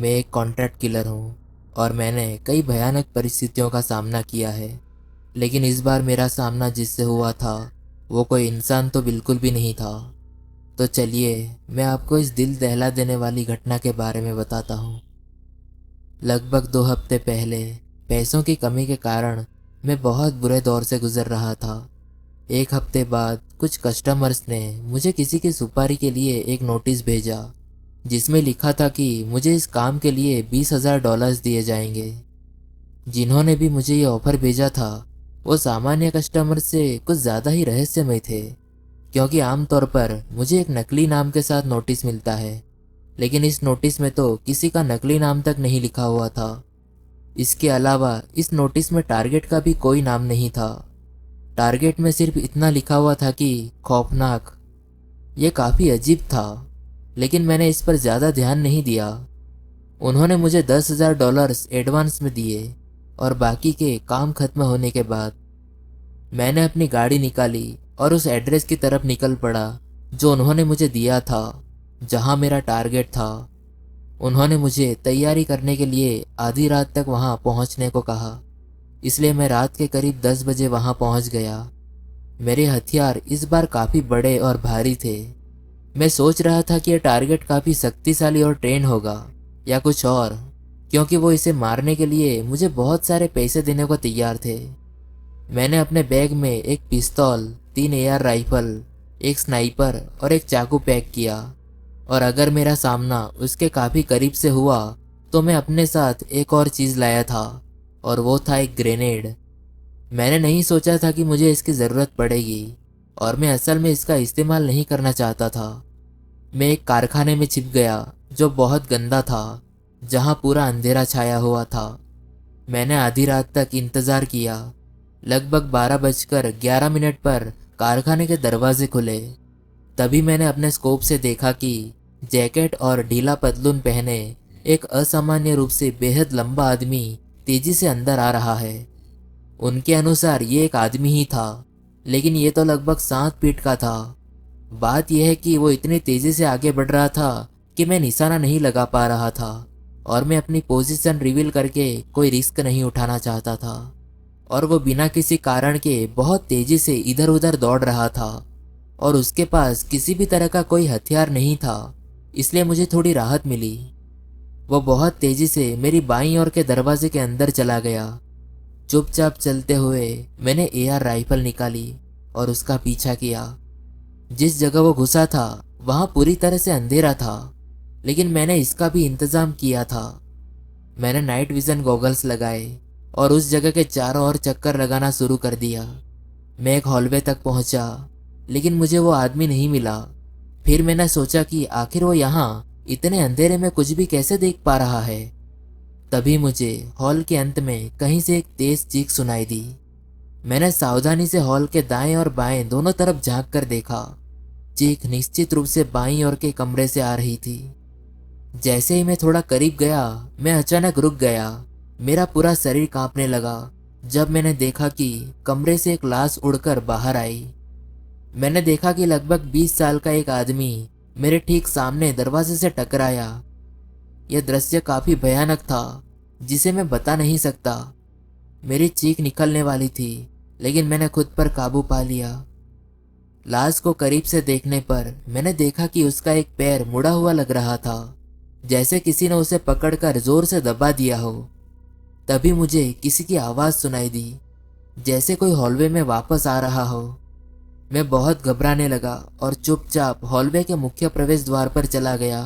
मैं एक contract killer हूँ और मैंने कई भयानक परिस्थितियों का सामना किया है। लेकिन इस बार मेरा सामना जिससे हुआ था वो कोई इंसान तो बिल्कुल भी नहीं था। तो चलिए मैं आपको इस दिल दहला देने वाली घटना के बारे में बताता हूँ। लगभग 2 हफ्ते पहले पैसों की कमी के कारण मैं बहुत बुरे दौर से गुजर रहा था। एक हफ्ते बाद कुछ कस्टमर्स ने मुझे किसी की सुपारी के लिए एक नोटिस भेजा जिसमें लिखा था कि मुझे इस काम के लिए $20,000 दिए जाएंगे। जिन्होंने भी मुझे ये ऑफर भेजा था वो सामान्य कस्टमर से कुछ ज़्यादा ही रहस्यमय थे, क्योंकि आमतौर पर मुझे एक नकली नाम के साथ नोटिस मिलता है, लेकिन इस नोटिस में तो किसी का नकली नाम तक नहीं लिखा हुआ था। इसके अलावा इस नोटिस में टारगेट का भी कोई नाम नहीं था। टारगेट में सिर्फ इतना लिखा हुआ था कि खौफनाक। ये काफ़ी अजीब था, लेकिन मैंने इस पर ज़्यादा ध्यान नहीं दिया। उन्होंने मुझे $10,000 एडवांस में दिए और बाकी के काम खत्म होने के बाद मैंने अपनी गाड़ी निकाली और उस एड्रेस की तरफ निकल पड़ा जो उन्होंने मुझे दिया था, जहां मेरा टारगेट था। उन्होंने मुझे तैयारी करने के लिए आधी रात तक वहां पहुंचने को कहा, इसलिए मैं रात के करीब 10 बजे वहां पहुंच गया। मेरे हथियार इस बार काफ़ी बड़े और भारी थे। मैं सोच रहा था कि यह टारगेट काफ़ी शक्तिशाली और ट्रेन होगा या कुछ और, क्योंकि वो इसे मारने के लिए मुझे बहुत सारे पैसे देने को तैयार थे। मैंने अपने बैग में एक पिस्तौल, 3 AR राइफल, एक स्नाइपर और एक चाकू पैक किया, और अगर मेरा सामना उसके काफ़ी करीब से हुआ तो मैं अपने साथ एक और चीज़ लाया था, और वो था एक ग्रेनेड। मैंने नहीं सोचा था कि मुझे इसकी ज़रूरत पड़ेगी, और मैं असल में इसका इस्तेमाल नहीं करना चाहता था। मैं एक कारखाने में छिप गया जो बहुत गंदा था, जहां पूरा अंधेरा छाया हुआ था। मैंने आधी रात तक इंतज़ार किया। लगभग 12:11 पर कारखाने के दरवाजे खुले। तभी मैंने अपने स्कोप से देखा कि जैकेट और ढीला पतलून पहने एक असामान्य रूप से बेहद लंबा आदमी तेजी से अंदर आ रहा है। उनके अनुसार ये एक आदमी ही था, लेकिन ये तो लगभग 7 फीट का था। बात यह है कि वो इतनी तेजी से आगे बढ़ रहा था कि मैं निशाना नहीं लगा पा रहा था, और मैं अपनी पोजीशन रिवील करके कोई रिस्क नहीं उठाना चाहता था। और वो बिना किसी कारण के बहुत तेजी से इधर उधर दौड़ रहा था, और उसके पास किसी भी तरह का कोई हथियार नहीं था, इसलिए मुझे थोड़ी राहत मिली। वो बहुत तेजी से मेरी बाईं ओर के दरवाजे के अंदर चला गया। चुपचाप चलते हुए मैंने AR राइफल निकाली और उसका पीछा किया। जिस जगह वो घुसा था वहां पूरी तरह से अंधेरा था, लेकिन मैंने इसका भी इंतजाम किया था। मैंने नाइट विजन गॉगल्स लगाए और उस जगह के चारों ओर चक्कर लगाना शुरू कर दिया। मैं एक हॉलवे तक पहुंचा, लेकिन मुझे वो आदमी नहीं मिला। फिर मैंने सोचा कि आखिर वो यहाँ इतने अंधेरे में कुछ भी कैसे देख पा रहा है। तभी मुझे हॉल के अंत में कहीं से एक तेज चीख सुनाई दी। मैंने सावधानी से हॉल के दाएं और बाएं दोनों तरफ झांक कर देखा। चीख निश्चित रूप से बाईं ओर के कमरे से आ रही थी। जैसे ही मैं थोड़ा करीब गया, मैं अचानक रुक गया। मेरा पूरा शरीर कांपने लगा जब मैंने देखा कि कमरे से एक लाश उड़कर बाहर आई। मैंने देखा कि लगभग 20 साल का एक आदमी मेरे ठीक सामने दरवाजे से टकराया। यह दृश्य काफी भयानक था, जिसे मैं बता नहीं सकता। मेरी चीख निकलने वाली थी, लेकिन मैंने खुद पर काबू पा लिया। लाश को करीब से देखने पर मैंने देखा कि उसका एक पैर मुड़ा हुआ लग रहा था, जैसे किसी ने उसे पकड़कर जोर से दबा दिया हो। तभी मुझे किसी की आवाज सुनाई दी, जैसे कोई हॉलवे में वापस आ रहा हो। मैं बहुत घबराने लगा और चुपचाप हॉलवे के मुख्य प्रवेश द्वार पर चला गया।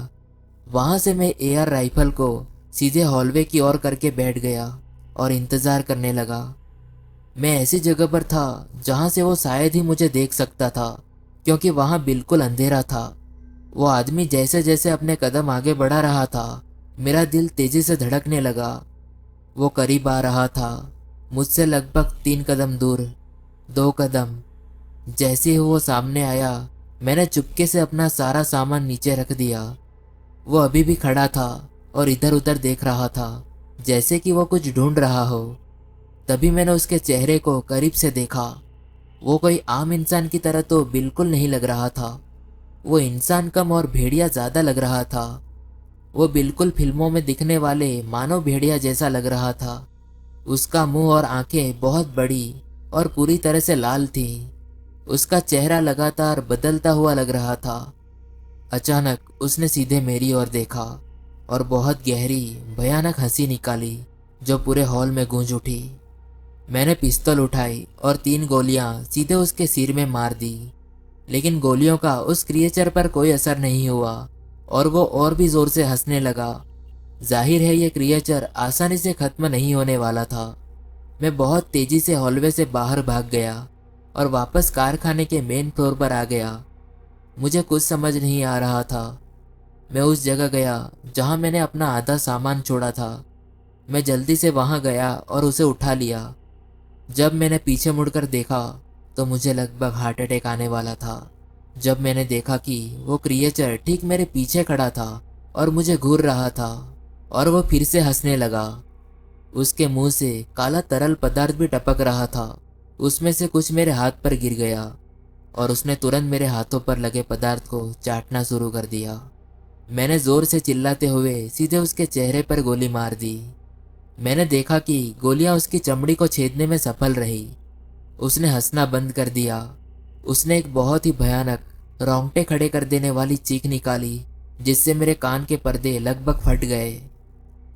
वहां से मैं AR राइफल को सीधे हॉलवे की ओर करके बैठ गया और इंतजार करने लगा। मैं ऐसी जगह पर था जहां से वो शायद ही मुझे देख सकता था, क्योंकि वहां बिल्कुल अंधेरा था। वो आदमी जैसे जैसे अपने कदम आगे बढ़ा रहा था, मेरा दिल तेजी से धड़कने लगा। वो करीब आ रहा था, मुझसे लगभग 3 कदम दूर, 2 कदम। जैसे ही वो सामने आया, मैंने चुपके से अपना सारा सामान नीचे रख दिया। वो अभी भी खड़ा था और इधर उधर देख रहा था, जैसे कि वो कुछ ढूंढ रहा हो। तभी मैंने उसके चेहरे को करीब से देखा। वो कोई आम इंसान की तरह तो बिल्कुल नहीं लग रहा था। वो इंसान कम और भेड़िया ज्यादा लग रहा था। वो बिल्कुल फिल्मों में दिखने वाले मानव भेड़िया जैसा लग रहा था। उसका मुंह और आंखें बहुत बड़ी और पूरी तरह से लाल थी। उसका चेहरा लगातार बदलता हुआ लग रहा था। अचानक उसने सीधे मेरी ओर देखा और बहुत गहरी भयानक हंसी निकाली जो पूरे हॉल में गूंज उठी। मैंने पिस्तौल उठाई और 3 गोलियां सीधे उसके सिर में मार दी, लेकिन गोलियों का उस क्रिएचर पर कोई असर नहीं हुआ और वो और भी जोर से हंसने लगा। जाहिर है ये क्रिएचर आसानी से खत्म नहीं होने वाला था। मैं बहुत तेजी से हॉलवे से बाहर भाग गया और वापस कारखाने के मेन फ्लोर पर आ गया। मुझे कुछ समझ नहीं आ रहा था। मैं उस जगह गया जहां मैंने अपना आधा सामान छोड़ा था। मैं जल्दी से वहां गया और उसे उठा लिया। जब मैंने पीछे मुड़कर देखा तो मुझे लगभग हार्ट अटैक आने वाला था जब मैंने देखा कि वो क्रिएचर ठीक मेरे पीछे खड़ा था और मुझे घूर रहा था और वो फिर से हंसने लगा। उसके मुंह से काला तरल पदार्थ भी टपक रहा था। उसमें से कुछ मेरे हाथ पर गिर गया और उसने तुरंत मेरे हाथों पर लगे पदार्थ को चाटना शुरू कर दिया। मैंने जोर से चिल्लाते हुए सीधे उसके चेहरे पर गोली मार दी। मैंने देखा कि गोलियां उसकी चमड़ी को छेदने में सफल रही। उसने हंसना बंद कर दिया। उसने एक बहुत ही भयानक, रोंगटे खड़े कर देने वाली चीख निकाली जिससे मेरे कान के पर्दे लगभग फट गए।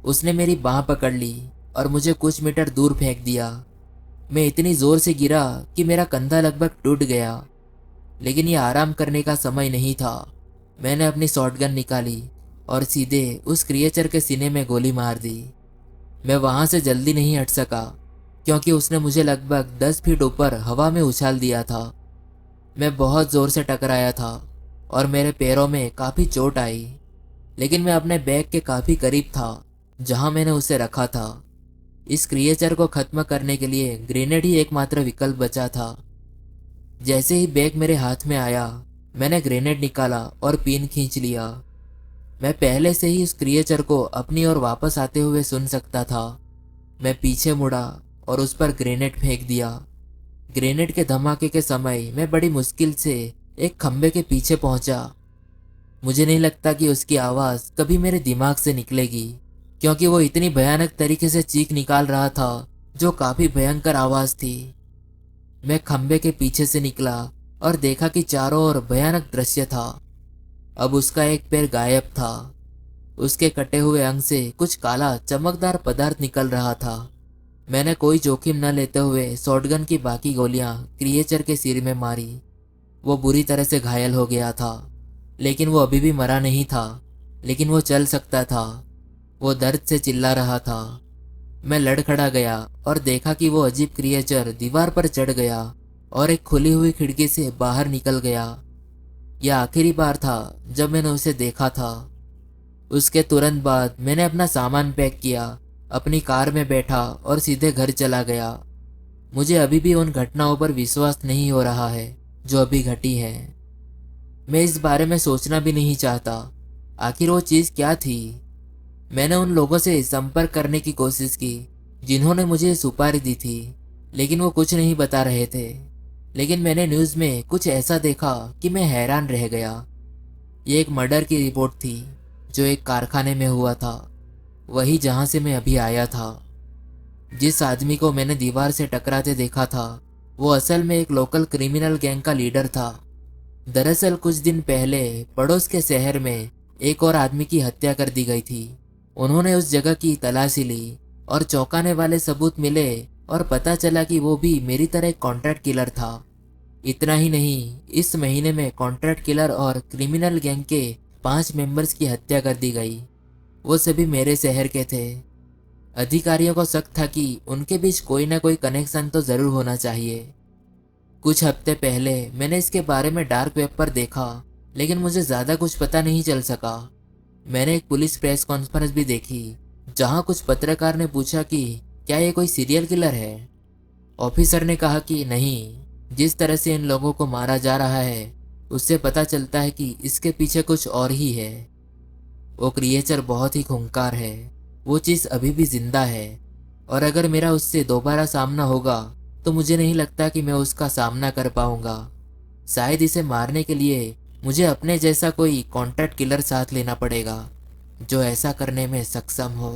उसने मेरी बांह पकड़ ली और मुझे कुछ मीटर दूर फेंक दिया। मैं इतनी जोर से गिरा कि मेरा कंधा लगभग टूट गया, लेकिन यह आराम करने का समय नहीं था। मैंने अपनी शॉटगन निकाली और सीधे उस क्रिएचर के सीने में गोली मार दी। मैं वहां से जल्दी नहीं हट सका क्योंकि उसने मुझे लगभग 10 फीट ऊपर हवा में उछाल दिया था। मैं बहुत जोर से टकराया था और मेरे पैरों में काफी चोट आई, लेकिन मैं अपने बैग के काफी करीब था जहां मैंने उसे रखा था। इस क्रिएचर को खत्म करने के लिए ग्रेनेड ही एकमात्र विकल्प बचा था। जैसे ही बैग मेरे हाथ में आया, मैंने ग्रेनेड निकाला और पिन खींच लिया। मैं पहले से ही उस क्रिएचर को अपनी ओर वापस आते हुए सुन सकता था। मैं पीछे मुड़ा और उस पर ग्रेनेड फेंक दिया। ग्रेनेड के धमाके के समय मैं बड़ी मुश्किल से एक खंबे के पीछे पहुंचा। मुझे नहीं लगता कि उसकी आवाज कभी मेरे दिमाग से निकलेगी क्योंकि वो इतनी भयानक तरीके से चीख निकाल रहा था जो काफी भयंकर आवाज थी। मैं खंबे के पीछे से निकला और देखा कि चारों ओर भयानक दृश्य था। अब उसका एक पैर गायब था। उसके कटे हुए अंग से कुछ काला चमकदार पदार्थ निकल रहा था। मैंने कोई जोखिम न लेते हुए शॉटगन की बाकी गोलियां क्रिएचर के सिर में मारी। वो बुरी तरह से घायल हो गया था, लेकिन वो अभी भी मरा नहीं था। लेकिन वो चल सकता था। वो दर्द से चिल्ला रहा था। मैं लड़खड़ा गया और देखा कि वो अजीब क्रिएचर दीवार पर चढ़ गया और एक खुली हुई खिड़की से बाहर निकल गया। यह आखिरी बार था जब मैंने उसे देखा था। उसके तुरंत बाद मैंने अपना सामान पैक किया, अपनी कार में बैठा और सीधे घर चला गया। मुझे अभी भी उन घटनाओं पर विश्वास नहीं हो रहा है जो अभी घटी है। मैं इस बारे में सोचना भी नहीं चाहता। आखिर वो चीज़ क्या थी? मैंने उन लोगों से संपर्क करने की कोशिश की जिन्होंने मुझे सुपारी दी थी, लेकिन वो कुछ नहीं बता रहे थे। लेकिन मैंने न्यूज़ में कुछ ऐसा देखा कि मैं हैरान रह गया। ये एक मर्डर की रिपोर्ट थी जो एक कारखाने में हुआ था, वही जहां से मैं अभी आया था। जिस आदमी को मैंने दीवार से टकराते देखा था वो असल में एक लोकल क्रिमिनल गैंग का लीडर था। दरअसल कुछ दिन पहले पड़ोस के शहर में एक और आदमी की हत्या कर दी गई थी। उन्होंने उस जगह की तलाशी ली और चौंकाने वाले सबूत मिले और पता चला कि वो भी मेरी तरह एक कॉन्ट्रैक्ट किलर था। इतना ही नहीं, इस महीने में कॉन्ट्रैक्ट किलर और क्रिमिनल गैंग के 5 मेंबर्स की हत्या कर दी गई। वो सभी मेरे शहर के थे। अधिकारियों को शक था कि उनके बीच कोई ना कोई कनेक्शन तो जरूर होना चाहिए। कुछ हफ्ते पहले मैंने इसके बारे में डार्क वेब पर देखा, लेकिन मुझे ज्यादा कुछ पता नहीं चल सका। मैंने एक पुलिस प्रेस कॉन्फ्रेंस भी देखी जहां कुछ पत्रकार ने पूछा कि क्या ये कोई सीरियल किलर है। ऑफिसर ने कहा कि नहीं, जिस तरह से इन लोगों को मारा जा रहा है उससे पता चलता है कि इसके पीछे कुछ और ही है। वो क्रिएचर बहुत ही खूंखार है। वो चीज अभी भी जिंदा है और अगर मेरा उससे दोबारा सामना होगा तो मुझे नहीं लगता कि मैं उसका सामना कर पाऊंगा। शायद इसे मारने के लिए मुझे अपने जैसा कोई कॉन्ट्रैक्ट किलर साथ लेना पड़ेगा। जो ऐसा करने में सक्षम हो